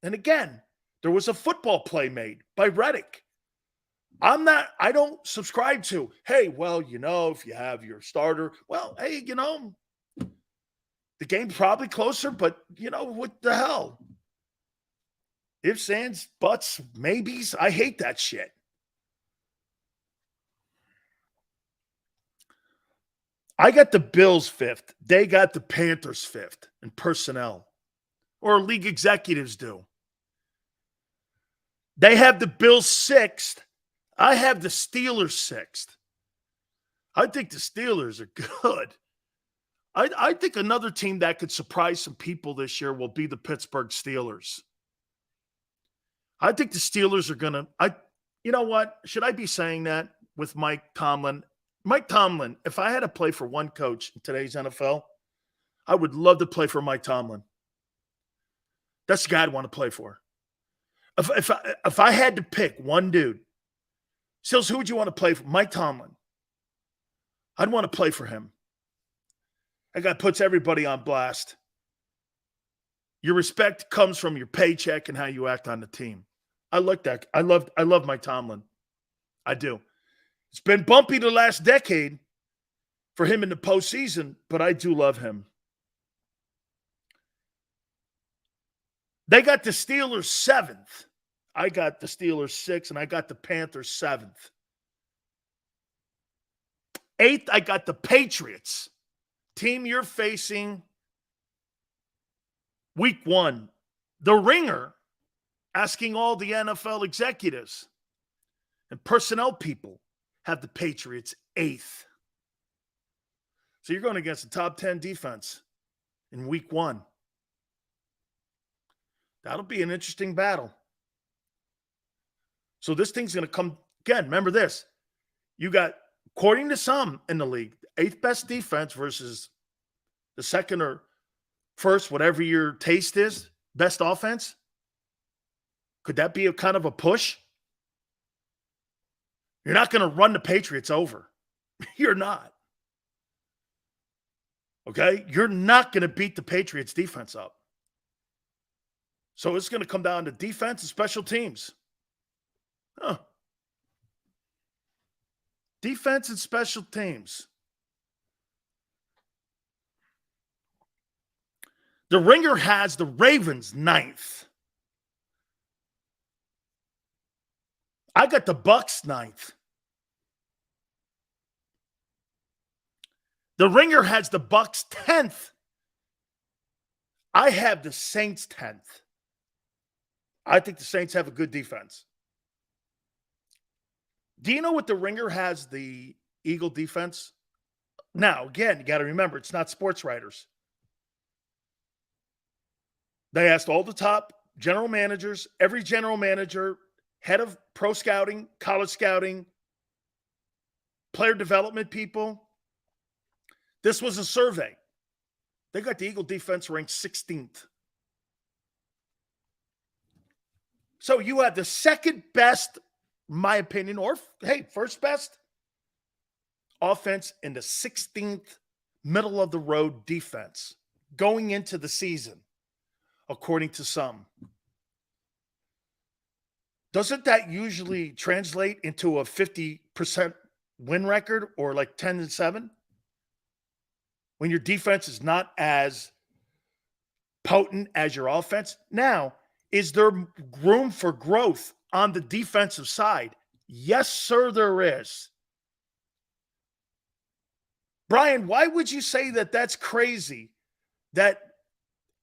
And again, there was a football play made by Reddick. I don't subscribe to, hey, well, if you have your starter, well, hey, the game's probably closer, but, what the hell? Ifs, ands, buts, maybes. I hate that shit. I got the Bills 5th. They got the Panthers 5th in personnel. Or league executives do. They have the Bills 6th. I have the Steelers 6th. I think the Steelers are good. I think another team that could surprise some people this year will be the Pittsburgh Steelers. I think the Steelers are going to You know what? Should I be saying that with Mike Tomlin? Mike Tomlin, if I had to play for one coach in today's NFL, I would love to play for Mike Tomlin. That's the guy I'd want to play for. If I had to pick one dude, Sills, who would you want to play for? Mike Tomlin. I'd want to play for him. That guy puts everybody on blast. Your respect comes from your paycheck and how you act on the team. I like that. I love Mike Tomlin. I do. It's been bumpy the last decade for him in the postseason, but I do love him. They got the Steelers 7th. I got the Steelers 6th, and I got the Panthers 7th. 8th, I got the Patriots. Team you're facing week 1. The Ringer asking all the NFL executives and personnel people have the Patriots 8th. So you're going against the top 10 defense in week 1. That'll be an interesting battle. So this thing's going to come, again, remember this. You got, according to some in the league, 8th best defense versus the 2nd or 1st, whatever your taste is, best offense. Could that be a kind of a push? You're not going to run the Patriots over. You're not. Okay? You're not going to beat the Patriots defense up. So it's going to come down to defense and special teams. Defense and special teams. The Ringer has the Ravens 9th. I got the Bucks 9th. The Ringer has the Bucks 10th. I have the Saints 10th. I think the Saints have a good defense. Do you know what the Ringer has the Eagle defense? Now, again, you got to remember, it's not sports writers. They asked all the top general managers, every general manager, head of pro scouting, college scouting, player development people. This was a survey. They got the Eagle defense ranked 16th. So you have the second best, in my opinion, or, hey, first best offense in the 16th middle of the road defense going into the season, according to some. Doesn't that usually translate into a 50% win record or like 10-7? When your defense is not as potent as your offense? Now, is there room for growth on the defensive side? Yes, sir, there is. Brian, why would you say that that's crazy that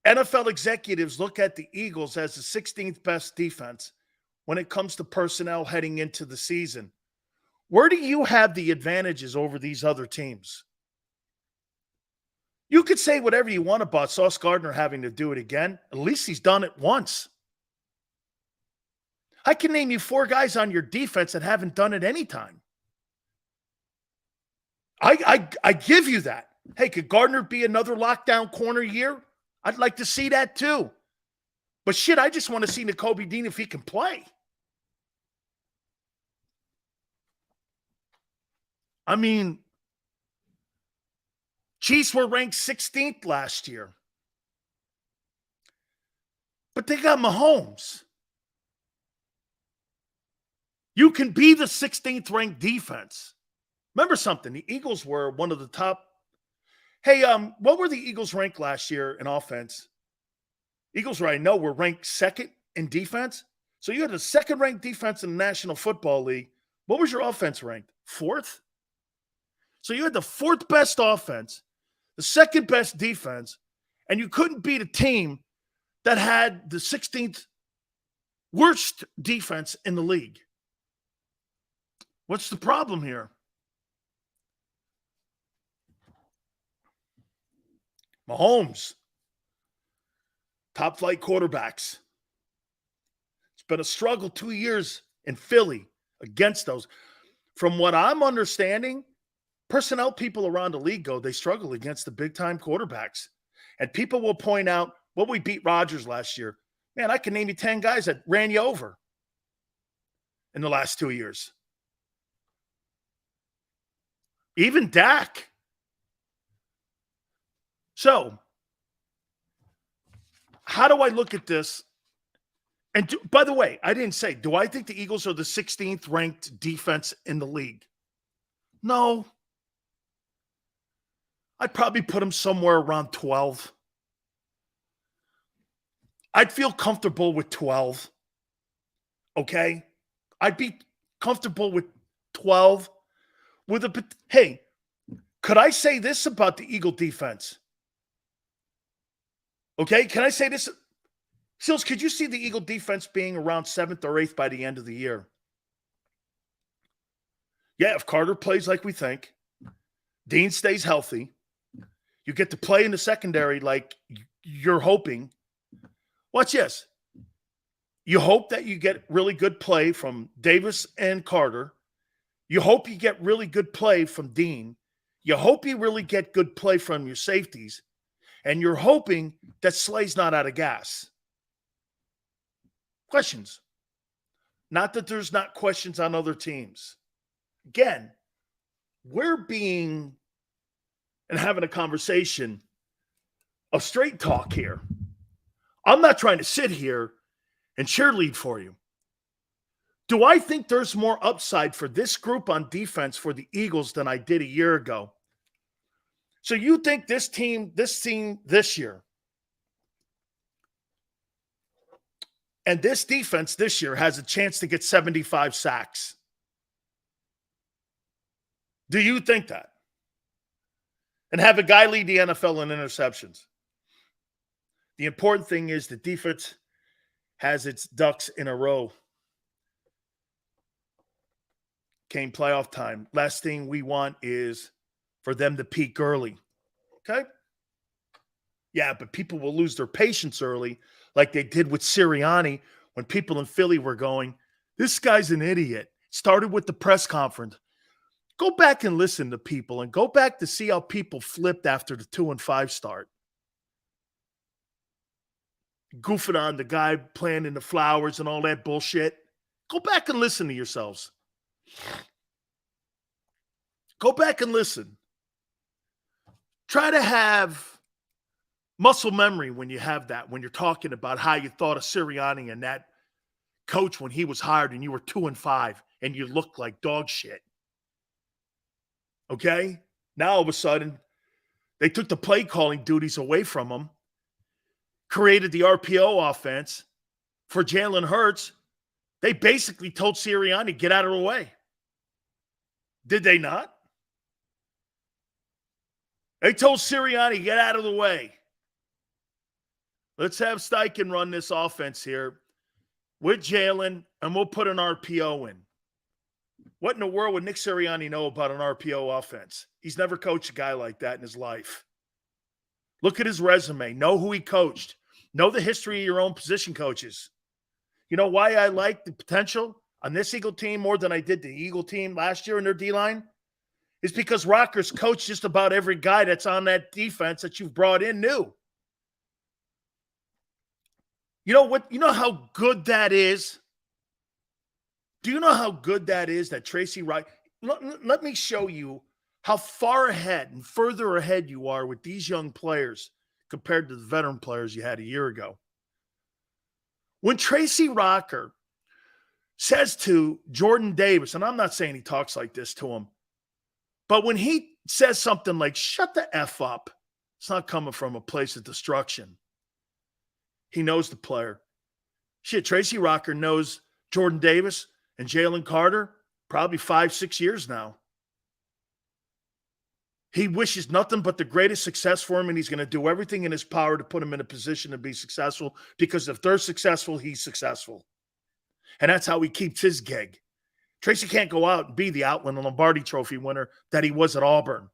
NFL executives look at the Eagles as the 16th best defense when it comes to personnel heading into the season? Where do you have the advantages over these other teams? You could say whatever you want about Sauce Gardner having to do it again. At least he's done it once. I can name you 4 guys on your defense that haven't done it any time. I give you that. Hey, could Gardner be another lockdown corner year? I'd like to see that too. But shit, I just want to see Nakobe Dean if he can play. I mean, Chiefs were ranked 16th last year. But they got Mahomes. You can be the 16th ranked defense. Remember something, the Eagles were one of the top. Hey, what were the Eagles ranked last year in offense? Eagles, right now, were ranked 2nd in defense. So you had the 2nd ranked defense in the National Football League. What was your offense ranked? 4th? So you had the 4th best offense, the 2nd best defense, and you couldn't beat a team that had the 16th worst defense in the league. What's the problem here? Mahomes, top flight quarterbacks. It's been a struggle 2 years in Philly against those. From what I'm understanding, personnel people around the league go, they struggle against the big-time quarterbacks. And people will point out, well, we beat Rodgers last year. Man, I can name you 10 guys that ran you over in the last 2 years. Even Dak. So, how do I look at this? And by the way, I didn't say, do I think the Eagles are the 16th ranked defense in the league? No. I'd probably put them somewhere around 12. I'd feel comfortable with 12. Okay? I'd be comfortable with 12. Hey, could I say this about the Eagle defense? Okay, can I say this? Sills, could you see the Eagle defense being around 7th or 8th by the end of the year? Yeah, if Carter plays like we think, Dean stays healthy, you get to play in the secondary like you're hoping. Watch this. You hope that you get really good play from Davis and Carter. You hope you get really good play from Dean. You hope you really get good play from your safeties. And you're hoping that Slay's not out of gas. Questions. Not that there's not questions on other teams. Again, we're being and having a conversation of straight talk here. I'm not trying to sit here and cheerlead for you. Do I think there's more upside for this group on defense for the Eagles than I did a year ago? So you think this team this year, and this defense this year has a chance to get 75 sacks? Do you think that? And have a guy lead the NFL in interceptions? The important thing is the defense has its ducks in a row. Came playoff time. Last thing we want is for them to peak early. Okay? Yeah, but people will lose their patience early like they did with Sirianni when people in Philly were going, this guy's an idiot. Started with the press conference. Go back and listen to people and go back to see how people flipped after the 2-5 start. Goofing on the guy planting the flowers and all that bullshit. Go back and listen to yourselves. Go back and listen. Try to have muscle memory when you have that, when you're talking about how you thought of Sirianni and that coach when he was hired and you were 2-5 and you looked like dog shit. Okay? Now all of a sudden, they took the play calling duties away from him, created the RPO offense for Jalen Hurts. They basically told Sirianni, get out of the way. Did they not? They told Sirianni, get out of the way. Let's have Steichen run this offense here with Jalen, and we'll put an RPO in. What in the world would Nick Sirianni know about an RPO offense? He's never coached a guy like that in his life. Look at his resume. Know who he coached. Know the history of your own position coaches. You know why I like the potential on this Eagle team more than I did the Eagle team last year in their D-line? Is because Rocker's coached just about every guy that's on that defense that you've brought in new. You know what? You know how good that is? Do you know how good that is that Tracy Wright? Let me show you how far ahead and further ahead you are with these young players compared to the veteran players you had a year ago. When Tracy Rocker says to Jordan Davis, and I'm not saying he talks like this to him, but when he says something like, shut the F up, it's not coming from a place of destruction. He knows the player. Shit, Tracy Rocker knows Jordan Davis and Jalen Carter probably 5-6 years now. He wishes nothing but the greatest success for him, and he's going to do everything in his power to put him in a position to be successful, because if they're successful, he's successful. And that's how he keeps his gig. Tracy can't go out and be the Outland and Lombardi Trophy winner that he was at Auburn.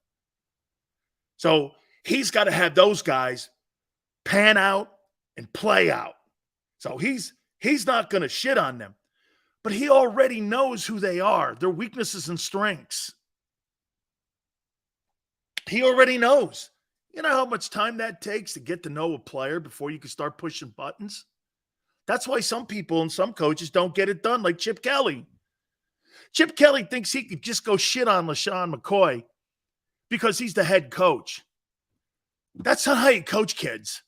So he's got to have those guys pan out and play out. So he's not going to shit on them. But he already knows who they are, their weaknesses and strengths. He already knows. You know how much time that takes to get to know a player before you can start pushing buttons? That's why some people and some coaches don't get it done, like Chip Kelly. Chip Kelly thinks he could just go shit on LaShawn McCoy because he's the head coach. That's not how you coach kids.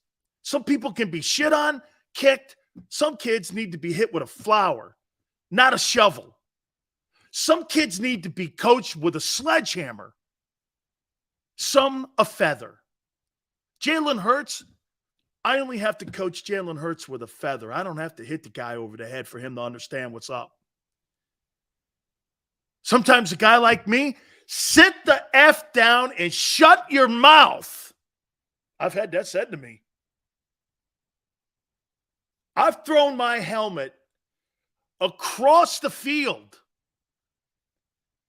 Some people can be shit on, kicked. Some kids need to be hit with a flower, not a shovel. Some kids need to be coached with a sledgehammer, some a feather. Jalen Hurts, I only have to coach Jalen Hurts with a feather. I don't have to hit the guy over the head for him to understand what's up. Sometimes a guy like me, sit the F down and shut your mouth. I've had that said to me. I've thrown my helmet across the field.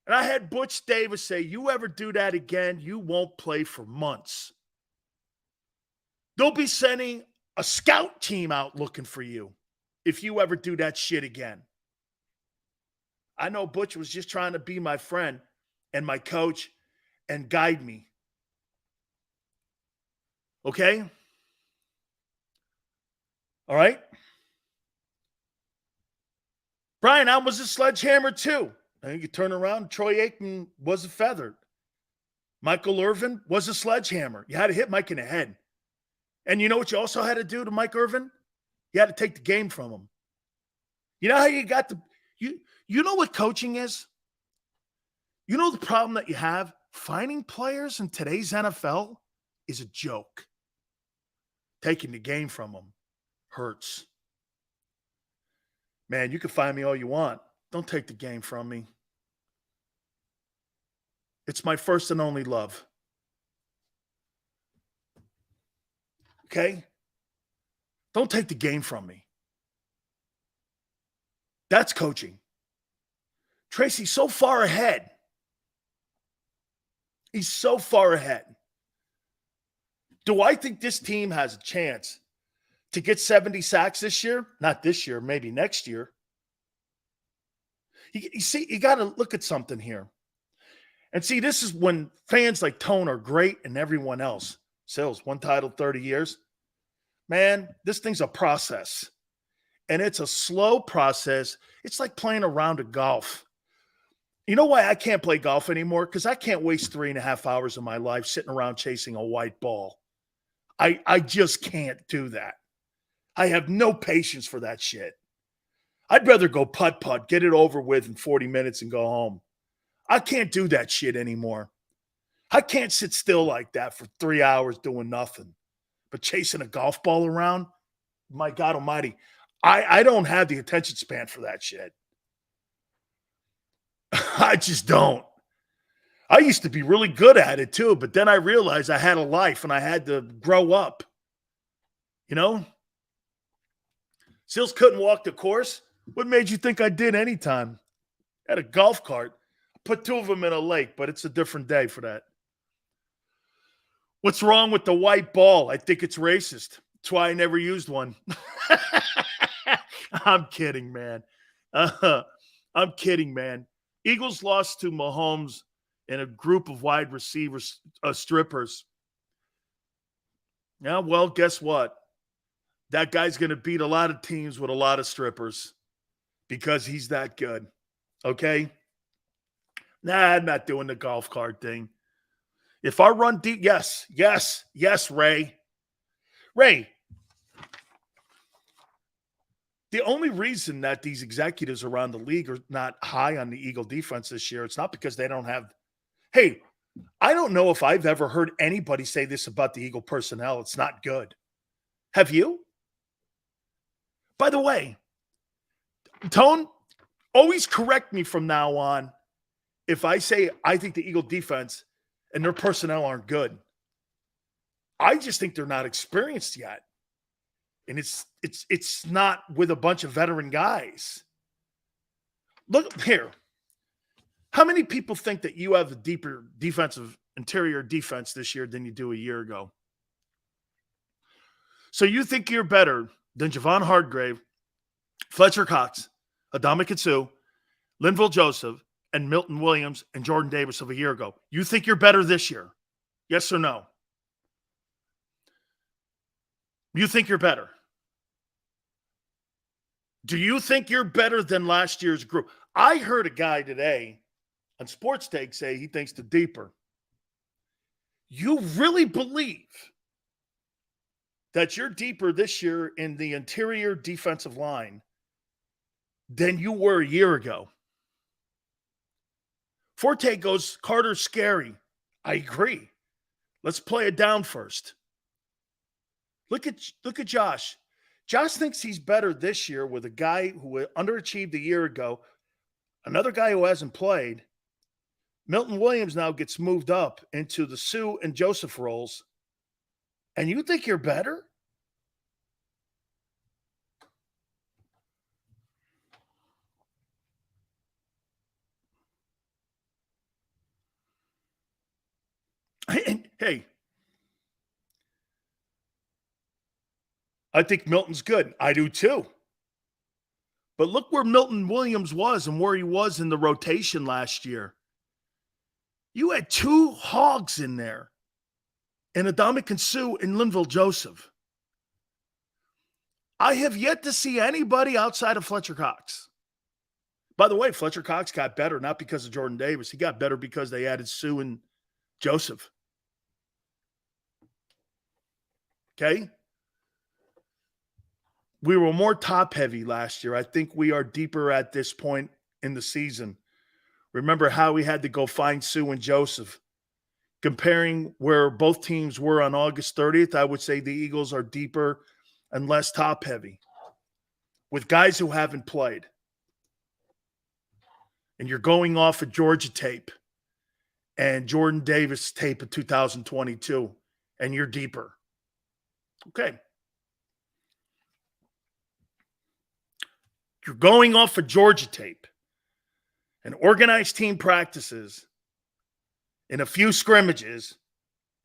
And I had Butch Davis say, you ever do that again, you won't play for months. They'll be sending a scout team out looking for you if you ever do that shit again. I know Butch was just trying to be my friend and my coach and guide me. Okay? All right? Brian, I was a sledgehammer too. And you turn around, Troy Aikman was a feather. Michael Irvin was a sledgehammer. You had to hit Mike in the head. And you know what you also had to do to Mike Irvin? You had to take the game from him. You know how you got the you know what coaching is? You know the problem that you have? Finding players in today's NFL is a joke. Taking the game from them hurts. Man, you can find me all you want. Don't take the game from me. It's my first and only love. Okay? Don't take the game from me. That's coaching. Tracy's so far ahead. He's so far ahead. Do I think this team has a chance to get 70 sacks this year? Not this year, maybe next year. You see, you got to look at something here. And see, this is when fans like Tone are great and everyone else. Sills, one title, 30 years. Man, this thing's a process. And it's a slow process. It's like playing a round of golf. You know why I can't play golf anymore? Because I can't waste 3.5 hours of my life sitting around chasing a white ball. I just can't do that. I have no patience for that shit. I'd rather go putt-putt, get it over with in 40 minutes and go home. I can't do that shit anymore. I can't sit still like that for 3 hours doing nothing. But chasing a golf ball around, my God almighty, I don't have the attention span for that shit. I just don't. I used to be really good at it too, but then I realized I had a life and I had to grow up. You know? Sills couldn't walk the course. What made you think I did anytime? I had a golf cart. I put 2 of them in a lake, but it's a different day for that. What's wrong with the white ball? I think it's racist. That's why I never used one. I'm kidding, man. I'm kidding, man. Eagles lost to Mahomes and a group of wide receivers, strippers. Yeah, well, guess what? That guy's going to beat a lot of teams with a lot of strippers because he's that good. Okay? Nah, I'm not doing the golf cart thing. If I run deep, yes, Ray. Ray, the only reason that these executives around the league are not high on the Eagle defense this year, it's not because they don't have – hey, I don't know if I've ever heard anybody say this about the Eagle personnel. It's not good. Have you? By the way, Tone, always correct me from now on if I say I think the Eagle defense and their personnel aren't good. I just think they're not experienced yet. And it's not with a bunch of veteran guys. Look here. How many people think that you have a deeper defensive interior defense this year than you do a year ago? So you think you're better than Javon Hargrave, Fletcher Cox, Adama Sue, Linval Joseph, and Milton Williams and Jordan Davis of a year ago. You think you're better this year? Yes or no? You think you're better? Do you think you're better than last year's group? I heard a guy today on Sports Take say he thinks the deeper. You really believe that you're deeper this year in the interior defensive line than you were a year ago? Forte goes, Carter's scary. I agree. Let's play it down first. Look at Josh. Josh thinks he's better this year with a guy who underachieved a year ago, another guy who hasn't played. Milton Williams now gets moved up into the Sue and Joseph roles, and you think you're better? Hey, I think Milton's good. I do too. But look where Milton Williams was and where he was in the rotation last year. You had two hogs in there, and Adama Sue and Linval Joseph. I have yet to see anybody outside of Fletcher Cox. By the way, Fletcher Cox got better, not because of Jordan Davis. He got better because they added Sue and Joseph. Okay? We were more top-heavy last year. I think we are deeper at this point in the season. Remember how we had to go find Sue and Joseph. Comparing where both teams were on August 30th, I would say the Eagles are deeper and less top-heavy with guys who haven't played. And you're going off of Georgia tape and Jordan Davis tape of 2022, and you're deeper. Okay. You're going off of Georgia tape and organized team practices in a few scrimmages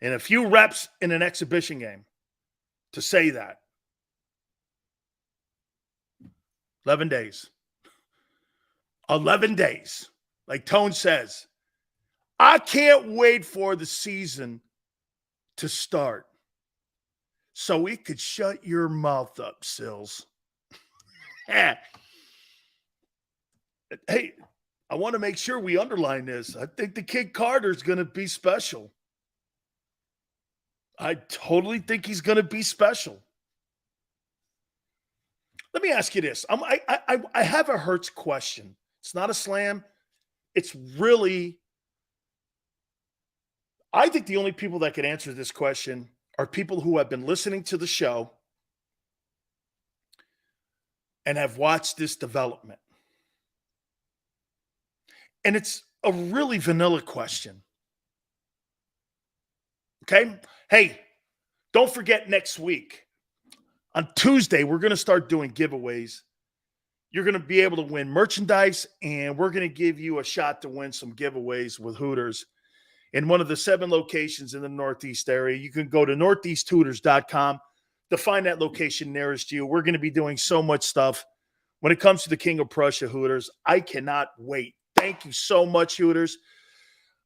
and a few reps in an exhibition game to say that. 11 days. 11 days. Like Tone says, I can't wait for the season to start so we could shut your mouth up, Sills. Hey, I want to make sure we underline this. I think the kid Carter's going to be special. I totally think he's going to be special. Let me ask you this. I have a Hurts question. It's not a slam. It's really, I think the only people that can answer this question are people who have been listening to the show and have watched this development. And it's a really vanilla question. Okay? Hey, don't forget next week. On Tuesday, we're going to start doing giveaways. You're going to be able to win merchandise, and we're going to give you a shot to win some giveaways with Hooters in one of the 7 locations in the Northeast area. You can go to northeasthooters.com to find that location nearest you. We're going to be doing so much stuff when it comes to the King of Prussia Hooters. I cannot wait. Thank you so much, Hooters.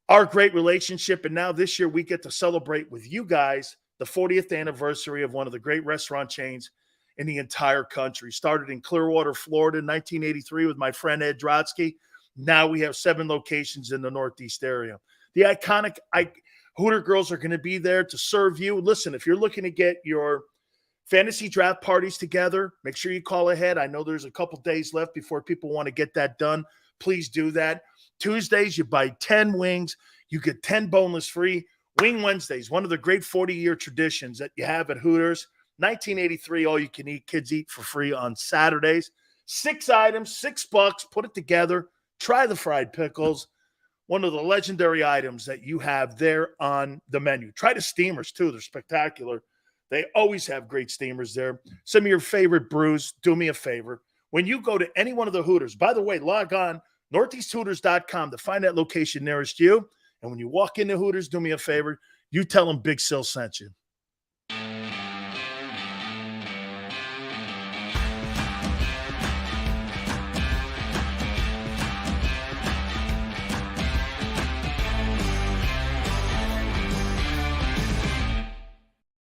Our great relationship, and now this year we get to celebrate with you guys the 40th anniversary of one of the great restaurant chains in the entire country. Started in Clearwater, Florida in 1983 with my friend Ed Drotsky. Now we have 7 locations in the Northeast area. The iconic Hooter girls are going to be there to serve you. Listen, if you're looking to get your fantasy draft parties together, make sure you call ahead. I know there's a couple days left before people want to get that done. Please do that. Tuesdays, you buy 10 wings. You get 10 boneless free. Wing Wednesdays, one of the great 40-year traditions that you have at Hooters. 1983, all you can eat. Kids eat for free on Saturdays. 6 items, $6. Put it together. Try the fried pickles. One of the legendary items that you have there on the menu. Try the steamers, too. They're spectacular. They always have great steamers there. Some of your favorite brews. Do me a favor. When you go to any one of the Hooters, by the way, log on northeasthooters.com to find that location nearest you. And when you walk into Hooters, do me a favor. You tell them Big Sil sent you.